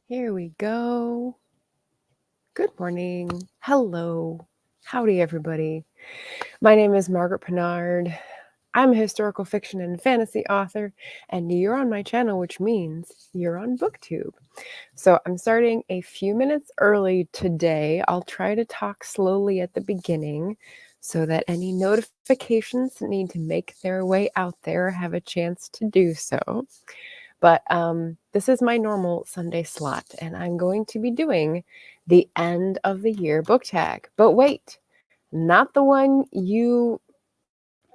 Here we go. Good morning. Hello. Howdy, everybody. My name is Margaret Pennard. I'm a historical fiction and fantasy author, and you're on my channel, which means you're on Booktube. So I'm starting a few minutes early today. I'll try to talk slowly at the beginning so that any notifications that need to make their way out there have a chance to do so. But this is my normal Sunday slot, and I'm going to be doing the end of the year book tag. But wait, not the one you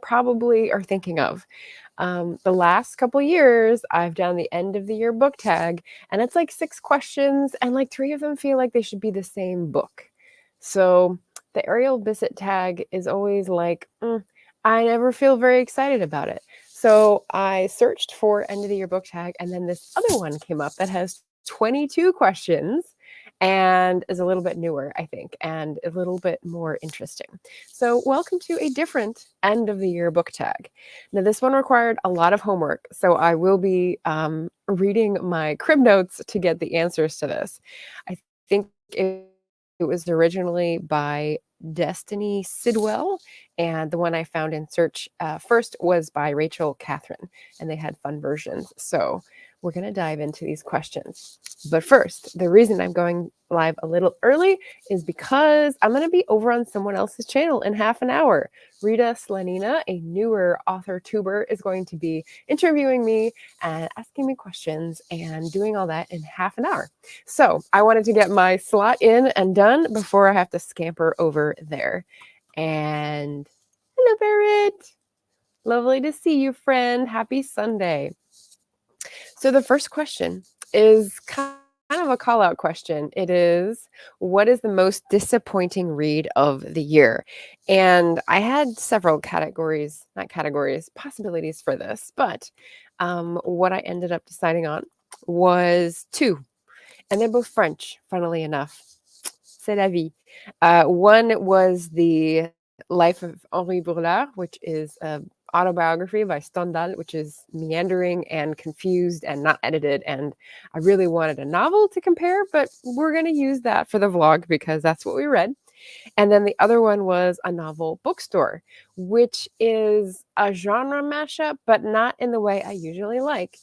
probably are thinking of. The last couple years, I've done the end of the year book tag, and it's like 6 questions, and like 3 of them feel like they should be the same book. So the Ariel Bissett tag is always like, I never feel very excited about it. So I searched for end of the year book tag, and then this other one came up that has 22 questions and is a little bit newer, I think, and a little bit more interesting. So welcome to a different end of the year book tag. Now, this one required a lot of homework, so I will be reading my crib notes to get the answers to this. I think it was originally by Destiny Sidwell, and the one I found in search first was by Rachel Catherine, and they had fun versions. So we're going to dive into these questions. But first, the reason I'm going live a little early is because I'm going to be over on someone else's channel in half an hour. Rita Slanina, a newer author tuber, is going to be interviewing me and asking me questions and doing all that in half an hour. So I wanted to get my slot in and done before I have to scamper over there. And hello, Barrett. Lovely to see you, friend. Happy Sunday. So the first question is kind of a call-out question. It is, what is the most disappointing read of the year? And I had several possibilities for this, but what I ended up deciding on was 2, and they're both French, funnily enough. C'est la vie. One was The Life of Henri Bourlard, which is a autobiography by Stendhal, which is meandering and confused and not edited. And I really wanted a novel to compare, but we're going to use that for the vlog because that's what we read. And then the other one was A Novel Bookstore, which is a genre mashup, but not in the way I usually like.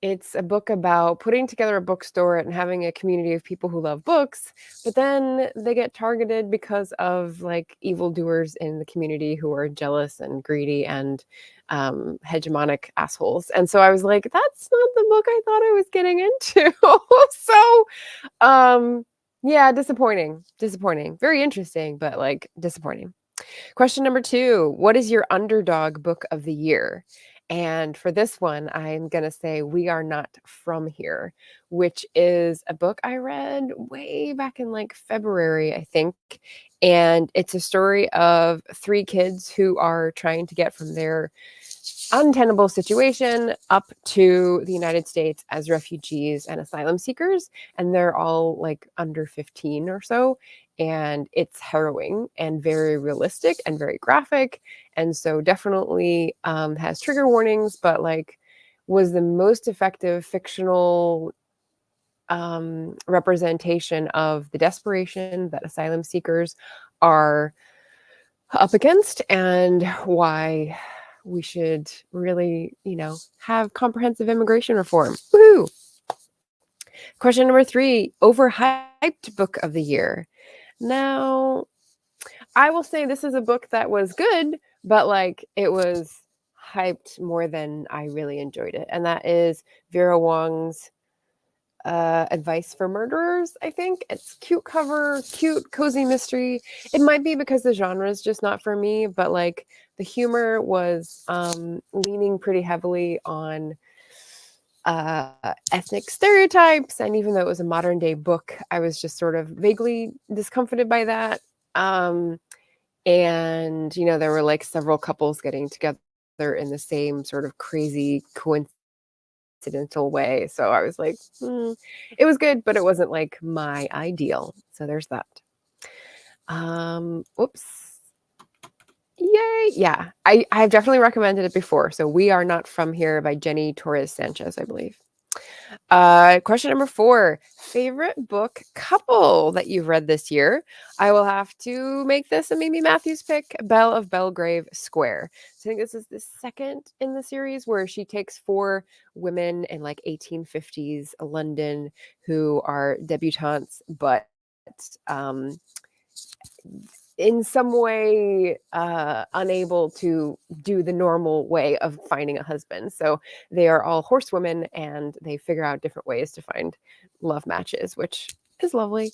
It's a book about putting together a bookstore and having a community of people who love books, but then they get targeted because of like evildoers in the community who are jealous and greedy and hegemonic assholes. And so I was like, that's not the book I thought I was getting into. Yeah, disappointing. Very interesting, but like disappointing. Question number 2, what is your underdog book of the year? And for this one, I'm going to say We Are Not From Here, which is a book I read way back in like February, I think. And it's a story of 3 kids who are trying to get from their untenable situation up to the United States as refugees and asylum seekers. And they're all like under 15 or so. And it's harrowing and very realistic and very graphic. And so definitely has trigger warnings, but like was the most effective fictional representation of the desperation that asylum seekers are up against and why we should really, have comprehensive immigration reform. Woohoo! Question number 3, overhyped book of the year. Now, I will say this is a book that was good, but like it was hyped more than I really enjoyed it. And that is Vera Wong's Advice for Murderers, I think. It's cute cover, cute, cozy mystery. It might be because the genre is just not for me, but like the humor was leaning pretty heavily on ethnic stereotypes. And even though it was a modern day book, I was just sort of vaguely discomfited by that. And, there were like several couples getting together in the same sort of crazy coincidental way. So I was like, it was good, but it wasn't like my ideal. So there's that. Whoops. Yay. Yeah, I've definitely recommended it before. So We Are Not From Here by Jenny Torres Sanchez, I believe. Question number 4, favorite book couple that you've read this year? I will have to make this a Mimi Matthews pick, Belle of Belgrave Square. So I think this is the second in the series where she takes 4 women in like 1850s London who are debutantes, but um, in some way unable to do the normal way of finding a husband. So they are all horsewomen and they figure out different ways to find love matches, which is lovely.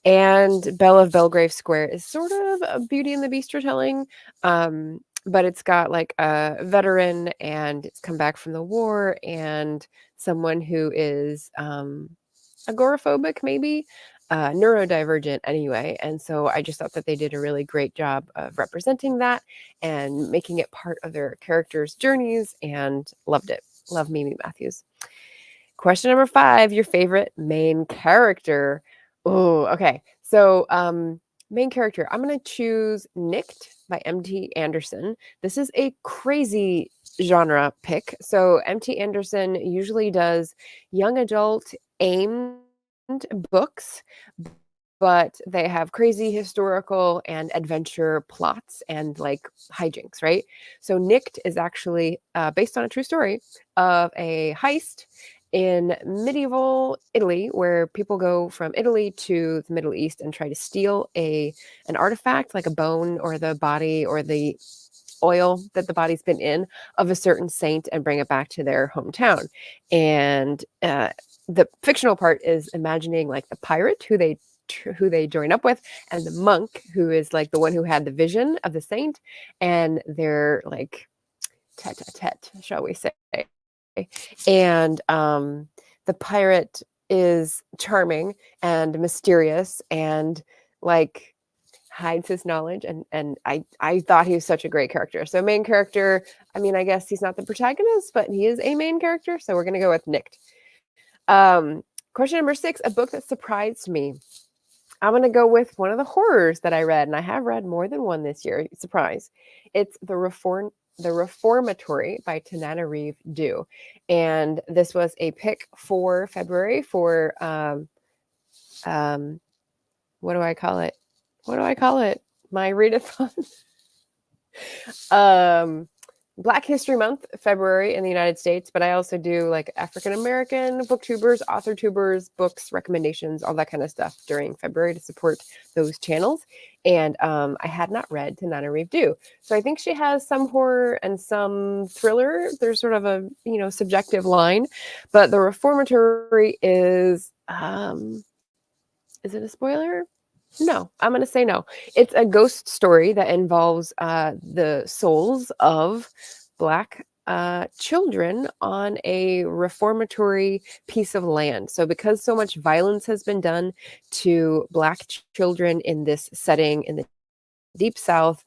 And Belle of Belgrave Square is sort of a Beauty and the Beast retelling, but it's got like a veteran and it's come back from the war and someone who is agoraphobic, maybe neurodivergent anyway. And so I just thought that they did a really great job of representing that and making it part of their characters' journeys, and loved it. Love Mimi Matthews. Question number 5, your favorite main character. Oh, okay. So main character, I'm going to choose Nicked by M.T. Anderson. This is a crazy genre pick. So M.T. Anderson usually does young adult aimed books, but they have crazy historical and adventure plots and like hijinks, right? So Nicked is actually based on a true story of a heist in medieval Italy, where people go from Italy to the Middle East and try to steal an artifact like a bone or the body or the oil that the body's been in of a certain saint and bring it back to their hometown. And the fictional part is imagining like the pirate who they join up with, and the monk who is like the one who had the vision of the saint, and they're like tete-a-tete, shall we say. And the pirate is charming and mysterious and like hides his knowledge, and I thought he was such a great character. So main character, I mean, I guess he's not the protagonist, but he is a main character, so we're gonna go with Nicked. Question number 6, a book that surprised me. I'm gonna go with one of the horrors that I read, and I have read more than one this year. Surprise! It's The Reformatory by Tananarive Due, and this was a pick for February for what do I call it? What do I call it? My readathon. Black History Month, February in the United States, but I also do like African American booktubers, author tubers, books, recommendations, all that kind of stuff during February to support those channels. And I had not read Tananarive Due. So I think she has some horror and some thriller. There's sort of a, subjective line, but The Reformatory is it a spoiler? No, I'm going to say no. It's a ghost story that involves the souls of Black children on a reformatory piece of land. So because so much violence has been done to Black children in this setting in the Deep South,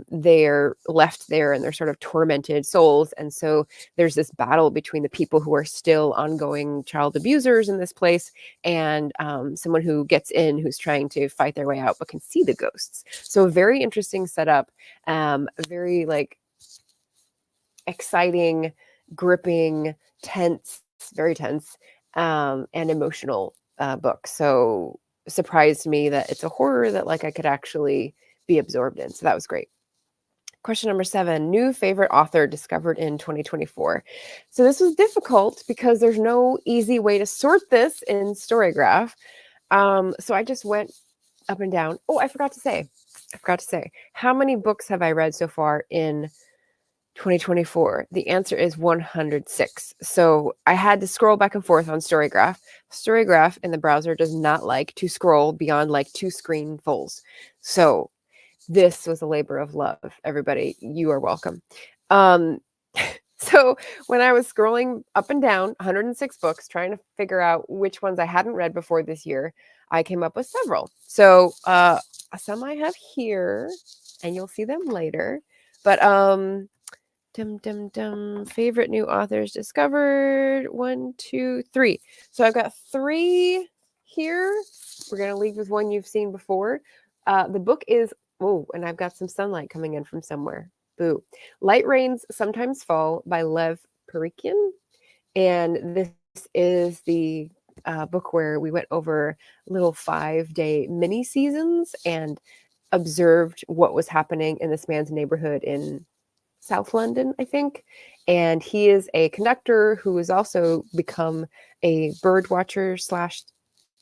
they're left there and they're sort of tormented souls. And so there's this battle between the people who are still ongoing child abusers in this place and someone who gets in who's trying to fight their way out but can see the ghosts. So very interesting setup, very like exciting, gripping, tense, very tense, and emotional book. So surprised me that it's a horror that like I could actually be absorbed in. So that was great. Question number 7, new favorite author discovered in 2024. So this was difficult because there's no easy way to sort this in Storygraph. So I just went up and down. Oh, I forgot to say, how many books have I read so far in 2024? The answer is 106. So I had to scroll back and forth on Storygraph. Storygraph in the browser does not like to scroll beyond like 2 screenfuls. So this was a labor of love, everybody. You are welcome. So when I was scrolling up and down 106 books, trying to figure out which ones I hadn't read before this year, I came up with several. So some I have here, and you'll see them later. But favorite new authors discovered. 1, 2, 3. So I've got 3 here. We're going to leave with one you've seen before. The book is, and I've got some sunlight coming in from somewhere. Boo. Light Rains Sometimes Fall by Lev Perikian. And this is the book where we went over little 5-day mini seasons and observed what was happening in this man's neighborhood in South London, I think. And he is a conductor who has also become a bird watcher slash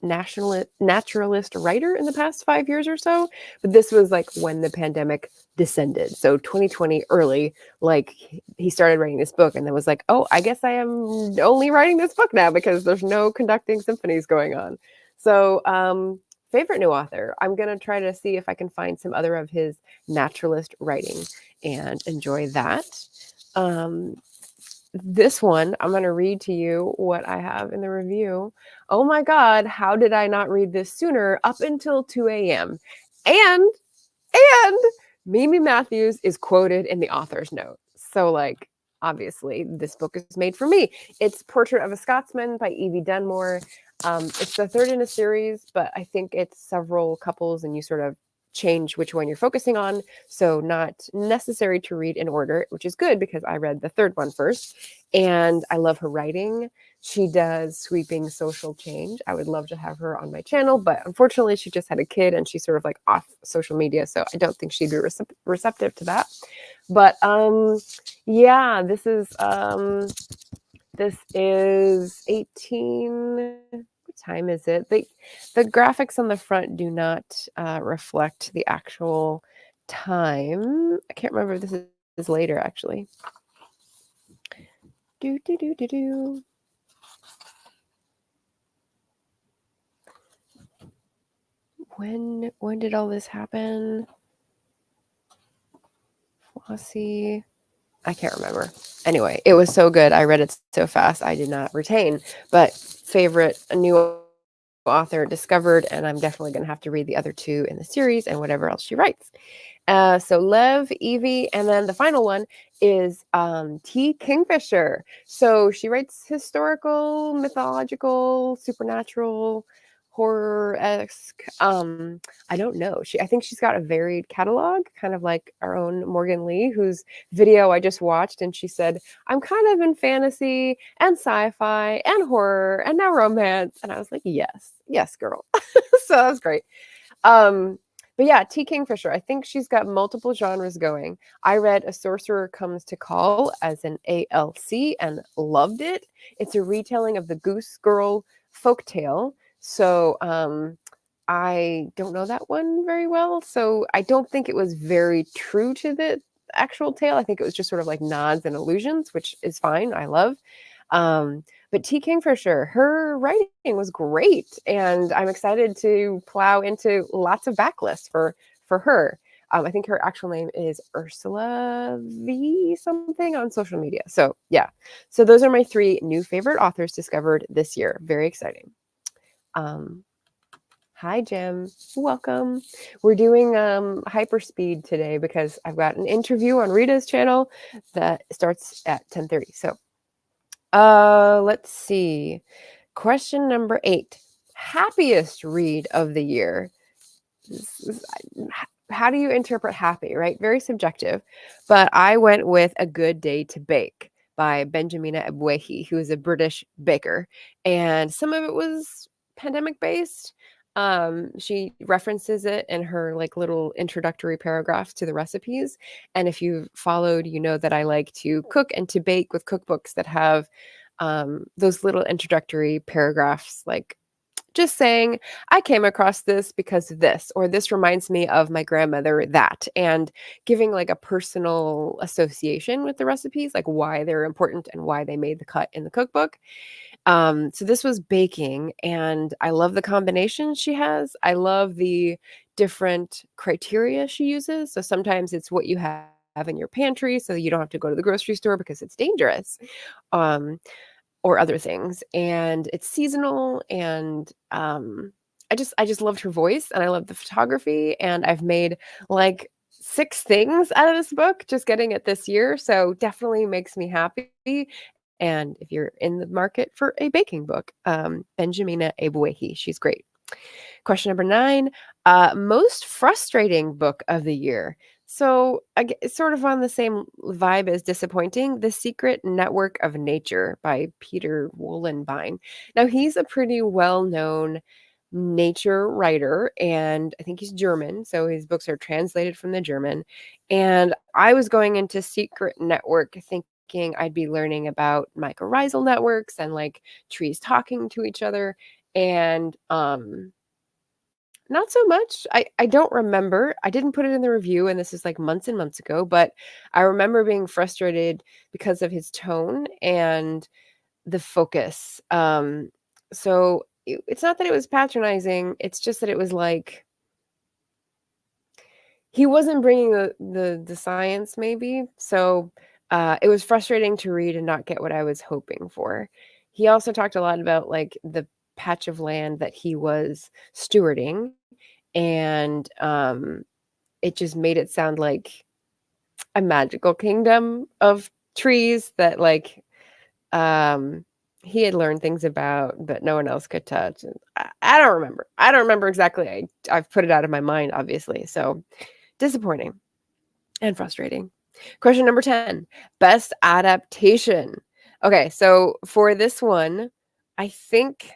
naturalist writer in the past 5 years or so. But this was like when the pandemic descended. So 2020 early, like he started writing this book and then was like, oh, I guess I am only writing this book now because there's no conducting symphonies going on. So favorite new author. I'm going to try to see if I can find some other of his naturalist writing and enjoy that. This one, I'm going to read to you what I have in the review. Oh my God, how did I not read this sooner? Up until 2 a.m. And Mimi Matthews is quoted in the author's note. So, like, obviously, this book is made for me. It's Portrait of a Scotsman by Evie Dunmore. It's the third in a series, but I think it's several couples and you sort of change which one you're focusing on. So not necessary to read in order, which is good because I read the third one first. And I love her writing. She does sweeping social change. I would love to have her on my channel, but unfortunately she just had a kid and she's sort of like off social media. So I don't think she'd be receptive to that. But yeah, this is 18. What time is it? The graphics on the front do not reflect the actual time. I can't remember if this is later, actually. When did all this happen? Flossie. I can't remember. Anyway, it was so good. I read it so fast I did not retain. But favorite new author discovered, and I'm definitely going to have to read the other two in the series and whatever else she writes. So Lev, Evie, and then the final one is T. Kingfisher. So she writes historical, mythological, supernatural, horror-esque. I don't know. I think she's got a varied catalog, kind of like our own Morgan Lee, whose video I just watched, and she said, I'm kind of in fantasy and sci-fi and horror and now romance. And I was like, yes, girl. So that was great. But yeah, T. Kingfisher, I think she's got multiple genres going. I read A Sorcerer Comes to Call as an ALC and loved it. It's a retelling of the Goose Girl folktale. So I don't know that one very well. So I don't think it was very true to the actual tale. I think it was just sort of like nods and allusions, which is fine. I love. But T. Kingfisher, her writing was great, and I'm excited to plow into lots of backlists for her. I think her actual name is Ursula V something on social media. So yeah, so those are my 3 new favorite authors discovered this year. Very exciting. Hi, Jim. Welcome. We're doing hyperspeed today because I've got an interview on Rita's channel that starts at 10:30. So let's see. Question number 8. Happiest read of the year. How do you interpret happy, right? Very subjective. But I went with A Good Day to Bake by Benjamina Ebwehi, who is a British baker. And some of it was pandemic based. She references it in her like little introductory paragraphs to the recipes. And if you've followed, you know that I like to cook and to bake with cookbooks that have those little introductory paragraphs, like just saying, I came across this because of this, or this reminds me of my grandmother, that, and giving like a personal association with the recipes, like why they're important and why they made the cut in the cookbook. So this was baking, and I love the combinations she has. I love the different criteria she uses. So sometimes it's what you have in your pantry, so you don't have to go to the grocery store because it's dangerous. Or other things, and it's seasonal, and I just loved her voice, and I love the photography, and I've made like 6 things out of this book just getting it this year, so definitely makes me happy. And if you're in the market for a baking book, Benjamina Ebwehi, she's great. Question number 9, most frustrating book of the year. So, sort of on the same vibe as Disappointing, The Secret Network of Nature by Peter Wohlenbein. Now, he's a pretty well-known nature writer, and I think he's German, so his books are translated from the German. And I was going into Secret Network thinking I'd be learning about mycorrhizal networks and like trees talking to each other. And not so much. I don't remember. I didn't put it in the review, and this is like months and months ago, but I remember being frustrated because of his tone and the focus. So it's not that it was patronizing, it's just that it was like he wasn't bringing the science maybe. So it was frustrating to read and not get what I was hoping for. He also talked a lot about like the patch of land that he was stewarding, and it just made it sound like a magical kingdom of trees that like he had learned things about but no one else could touch. And I don't remember. I don't remember exactly. I've put it out of my mind, obviously. So disappointing and frustrating. Question number 10, best adaptation. Okay, so for this one, I think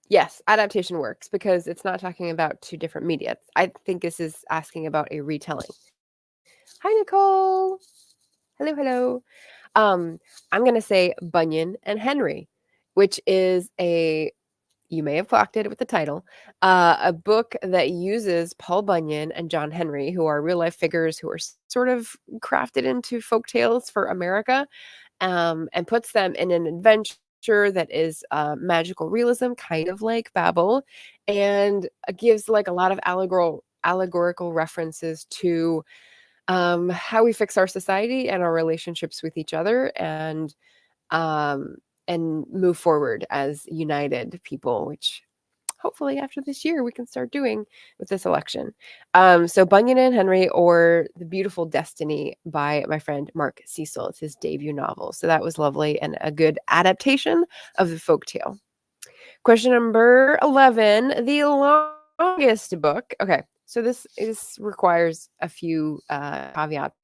yes, adaptation works because it's not talking about two different media. I think this is asking about a retelling. Hi, Nicole. Hello, hello. I'm going to say Bunyan and Henry, which is you may have clocked it with the title, a book that uses Paul Bunyan and John Henry, who are real life figures who are sort of crafted into folk tales for America, and puts them in an adventure that is magical realism, kind of like Babel, and gives like a lot of allegorical references to how we fix our society and our relationships with each other, um, and move forward as united people, which hopefully after this year we can start doing with this election. So Bunyan and Henry, or The Beautiful Destiny by my friend Mark Cecil. It's his debut novel. So that was lovely and a good adaptation of the folktale. Question number 11, the longest book. Okay, so this requires a few caveats.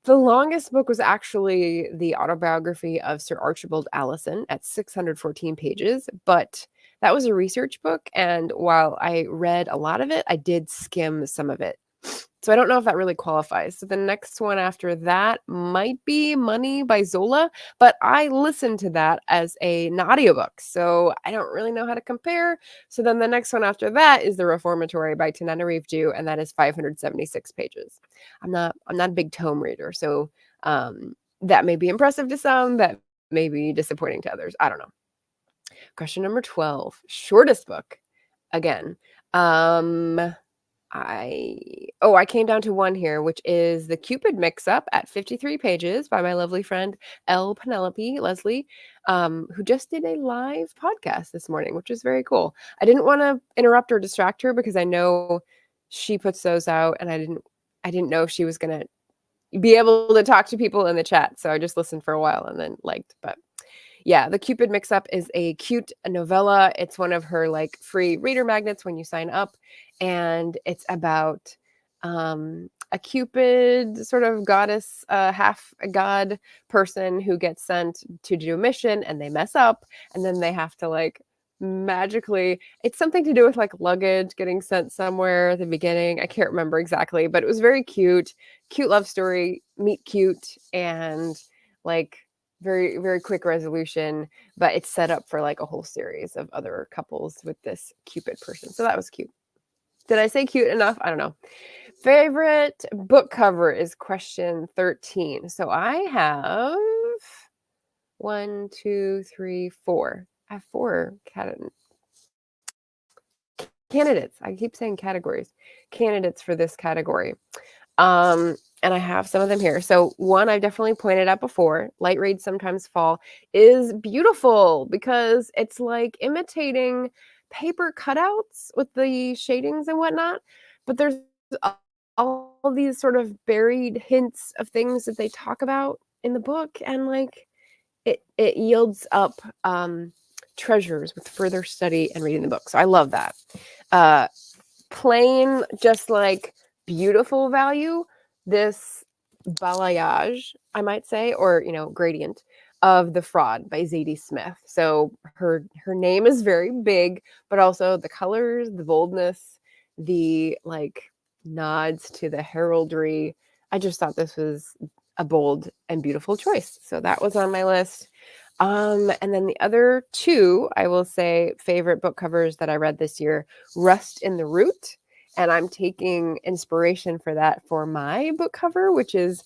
The longest book was actually the autobiography of Sir Archibald Allison at 614 pages, but that was a research book, and while I read a lot of it, I did skim some of it. So I don't know if that really qualifies. So the next one after that might be Money by Zola, but I listened to that as an audiobook, so I don't really know how to compare. So then the next one after that is The Reformatory by Tananarive Jew, and that is 576 pages. I'm not a big tome reader, so that may be impressive to some, that may be disappointing to others. I don't know. Question number 12, shortest book. Again, I came down to one here, which is The Cupid Mix-Up at 53 pages by my lovely friend Penelope Leslie, who just did a live podcast this morning, which is very cool. I didn't want to interrupt or distract her because I know she puts those out, and I didn't know if she was gonna be able to talk to people in the chat, so I just listened for a while and then liked. But yeah, The Cupid Mix-Up is a cute novella. It's one of her like free reader magnets when you sign up, and it's about a Cupid sort of goddess, half a god person who gets sent to do a mission, and they mess up, and then they have to like magically, it's something to do with like luggage getting sent somewhere at the beginning. I can't remember exactly, but it was very cute love story, meet cute, and like very, very quick resolution, but it's set up for like a whole series of other couples with this Cupid person. So that was cute. Did I say cute enough? I don't know. Favorite book cover is question 13. So I have 1, 2, 3, 4. I have 4 candidates. I keep saying categories. Candidates for this category. And I have some of them here. So one I've definitely pointed out before, Light Raid Sometimes Fall, is beautiful because it's like imitating paper cutouts with the shadings and whatnot. But there's all these sort of buried hints of things that they talk about in the book. And like it yields up treasures with further study and reading the book. So I love that. Plain, just like beautiful value, this balayage, I might say, or, gradient of The Fraud by Zadie Smith. So her name is very big, but also the colors, the boldness, the nods to the heraldry. I just thought this was a bold and beautiful choice. So that was on my list. And then the other two, I will say, favorite book covers that I read this year, Rust in the Root. And I'm taking inspiration for that for my book cover, which is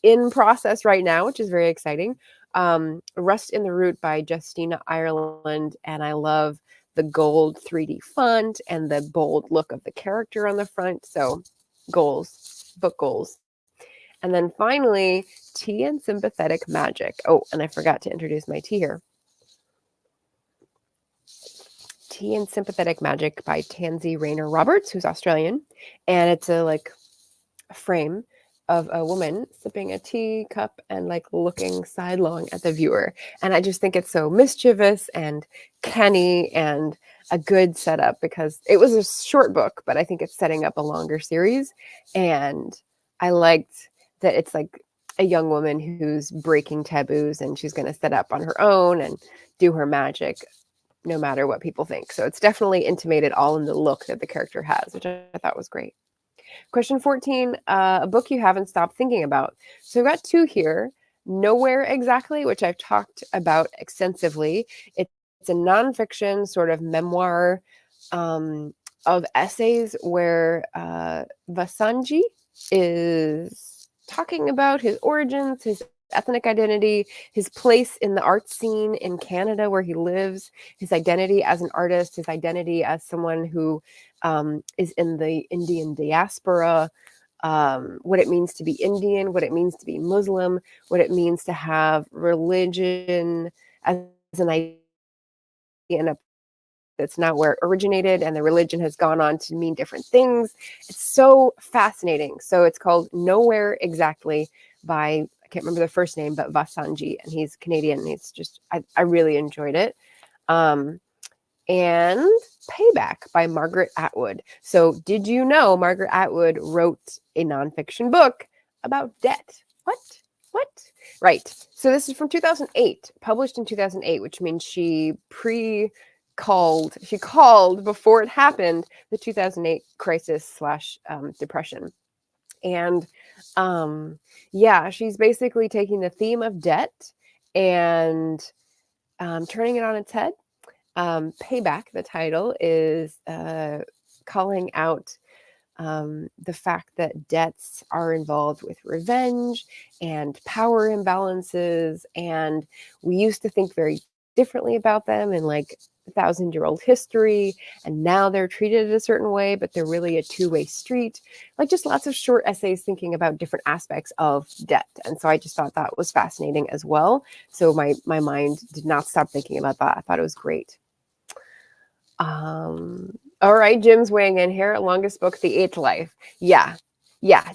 in process right now, which is very exciting. Rust in the Root by Justina Ireland. And I love the gold 3D font and the bold look of the character on the front. So book goals. And then finally, Tea and Sympathetic Magic. Oh, and I forgot to introduce my tea here. Tea and Sympathetic Magic by Tansy Rayner Roberts, who's Australian. And it's a frame of a woman sipping a tea cup and looking sidelong at the viewer. And I just think it's so mischievous and canny and a good setup, because it was a short book, but I think it's setting up a longer series. And I liked that it's a young woman who's breaking taboos, and she's going to set up on her own and do her magic no matter what people think. So it's definitely intimated all in the look that the character has, which I thought was great. Question 14, a book you haven't stopped thinking about. So I've got two here. Nowhere Exactly, which I've talked about extensively. It's a nonfiction sort of memoir of essays where Vasanji is talking about his origins, his ethnic identity, his place in the art scene in Canada where he lives, his identity as an artist, his identity as someone who is in the Indian diaspora, what it means to be Indian, what it means to be Muslim, what it means to have religion as an idea in a that's not where it originated, and the religion has gone on to mean different things. It's so fascinating. So it's called Nowhere Exactly by, I can't remember the first name, but Vasanji, and he's Canadian. And he's just, I really enjoyed it. And Payback by Margaret Atwood. So did you know Margaret Atwood wrote a nonfiction book about debt? What? Right. So this is from 2008, published in 2008, which means she called before it happened, the 2008 crisis / depression. And she's basically taking the theme of debt and turning it on its head. Payback, the title, is calling out the fact that debts are involved with revenge and power imbalances. And we used to think very differently about them in 1,000-year-old history, and now they're treated a certain way, but they're really a two-way street. Just lots of short essays thinking about different aspects of debt. And so I just thought that was fascinating as well. So my mind did not stop thinking about that. I thought it was great. All right, Jim's weighing in here. Longest book, The Eighth Life. Yeah.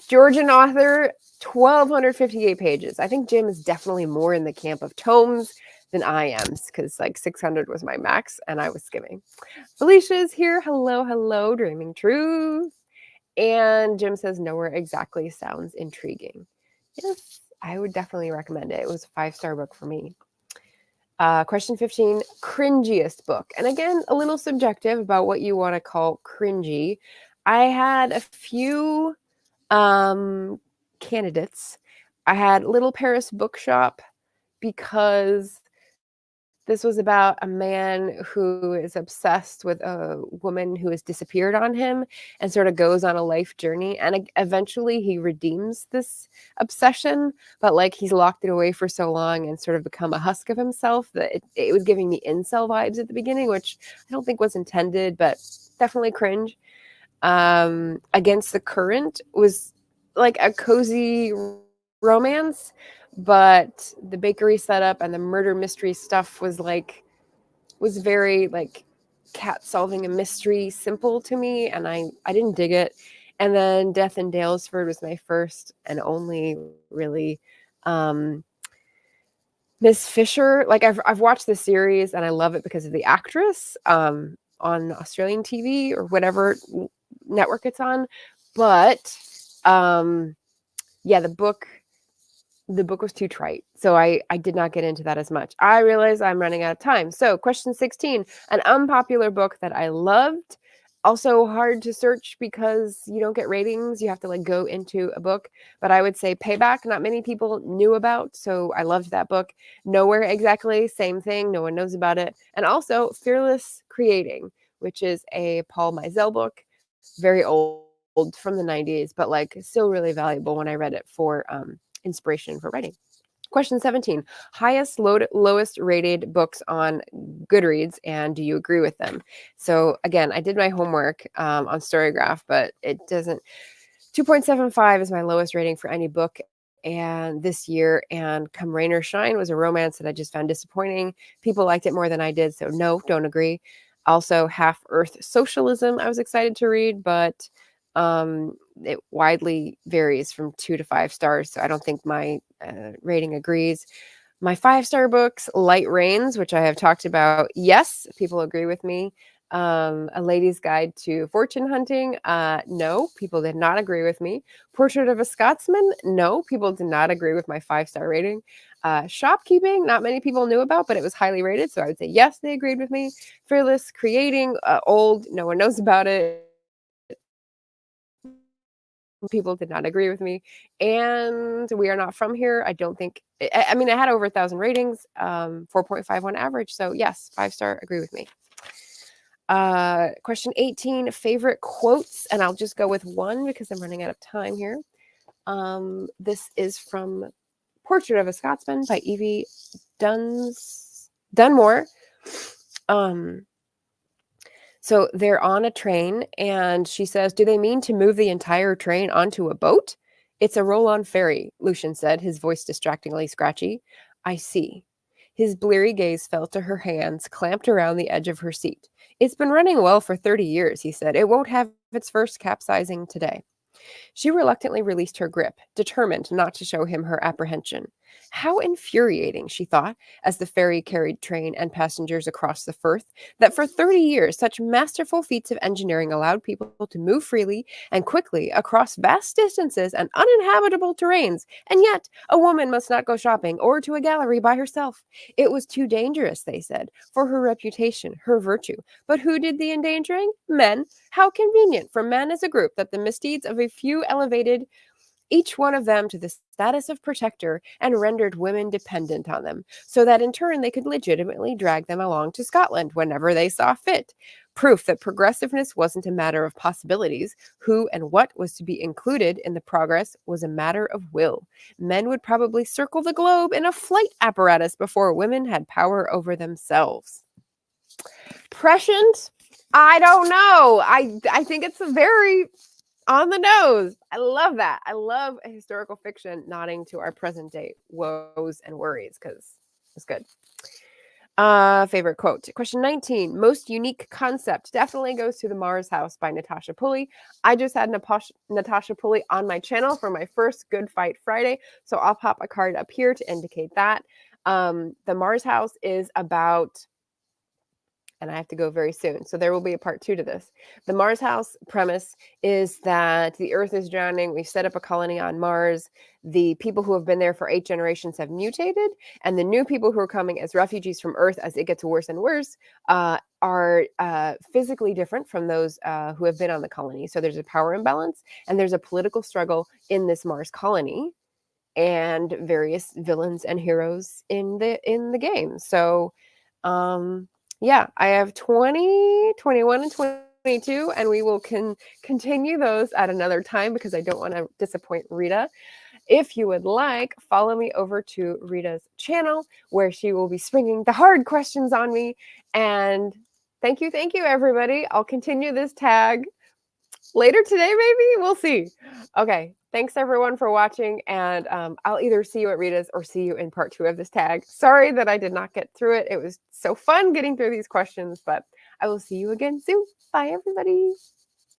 Georgian author, 1,258 pages. I think Jim is definitely more in the camp of tomes than I am, because 600 was my max and I was skimming. Felicia's here. Hello, Dreaming Truth. And Jim says Nowhere Exactly sounds intriguing. Yes, I would definitely recommend it. It was a 5-star book for me. Question 15, cringiest book. And again, a little subjective about what you want to call cringy. I had a few candidates. I had Little Paris Bookshop, because this was about a man who is obsessed with a woman who has disappeared on him and sort of goes on a life journey. And eventually he redeems this obsession, but he's locked it away for so long and sort of become a husk of himself that it was giving me incel vibes at the beginning, which I don't think was intended, but definitely cringe. Against the Current was a cozy romance, but the bakery setup and the murder mystery stuff was very cat solving a mystery simple to me, and I didn't dig it. And then Death in Dalesford was my first and only really. Miss Fisher, I've watched the series and I love it because of the actress on Australian TV or whatever network it's on. But yeah, the book was too trite. So I did not get into that as much. I realize I'm running out of time. So question 16, an unpopular book that I loved. Also hard to search because you don't get ratings. You have to like go into a book. But I would say Payback, not many people knew about. So I loved that book. Nowhere Exactly, same thing. No one knows about it. And also Fearless Creating, which is a Paul Meisel book. Very old from the 90s, but like still really valuable when I read it for inspiration for writing. Question 17, highest, lowest rated books on Goodreads, and do you agree with them? So again, I did my homework on Storygraph, but it doesn't, 2.75 is my lowest rating for any book and this year, and Come Rain or Shine was a romance that I just found disappointing. People liked it more than I did, so no, don't agree. Also, Half Earth Socialism I was excited to read, but it widely varies from 2 to 5 stars, so I don't think my rating agrees. My 5-star books, Light Rains, which I have talked about, yes, people agree with me. A Lady's Guide to Fortune Hunting, no, people did not agree with me. Portrait of a Scotsman, no, people did not agree with my 5-star rating. Shopkeeping, not many people knew about, but it was highly rated, so I would say yes, they agreed with me. Fearless Creating, old, no one knows about it. People did not agree with me. And We Are Not From Here, I don't think, I mean, it had over 1,000 ratings, 4.51 average. So yes, 5-star, agree with me. Question 18, favorite quotes. And I'll just go with one because I'm running out of time here. This is from Portrait of a Scotsman by Evie Dunmore. So they're on a train and she says, do they mean to move the entire train onto a boat? It's a roll-on ferry, Lucian said, his voice distractingly scratchy. I see. His bleary gaze fell to her hands, clamped around the edge of her seat. It's been running well for 30 years, he said. It won't have its first capsizing today. She reluctantly released her grip, determined not to show him her apprehension. How infuriating, she thought, as the ferry carried train and passengers across the Firth, that for 30 years such masterful feats of engineering allowed people to move freely and quickly across vast distances and uninhabitable terrains, and yet a woman must not go shopping or to a gallery by herself. It was too dangerous, they said, for her reputation, her virtue. But who did the endangering? Men. How convenient for men as a group that the misdeeds of a few elevated each one of them to the status of protector and rendered women dependent on them, so that in turn they could legitimately drag them along to Scotland whenever they saw fit. Proof that progressiveness wasn't a matter of possibilities. Who and what was to be included in the progress was a matter of will. Men would probably circle the globe in a flight apparatus before women had power over themselves. Prescient? I don't know. I think it's a very on the nose. I love that. I love historical fiction nodding to our present day woes and worries because it's good. Favorite quote. Question 19. Most unique concept definitely goes to The Mars House by Natasha Pulley. I just had Natasha Pulley on my channel for my first Good Fight Friday, so I'll pop a card up here to indicate that. The Mars House is about, and I have to go very soon, so there will be a part 2 to this. The Mars House premise is that the Earth is drowning. We've set up a colony on Mars. The people who have been there for 8 generations have mutated, and the new people who are coming as refugees from Earth as it gets worse and worse are physically different from those who have been on the colony. So there's a power imbalance, and there's a political struggle in this Mars colony, and various villains and heroes in the game. So yeah, I have 20, 21, and 22, and we will continue those at another time because I don't want to disappoint Rita. If you would like, follow me over to Rita's channel where she will be springing the hard questions on me. And thank you, everybody. I'll continue this tag later today, maybe. We'll see. Okay. Thanks everyone for watching, and I'll either see you at Rita's or see you in part 2 of this tag. Sorry that I did not get through it. It was so fun getting through these questions, but I will see you again soon. Bye, everybody.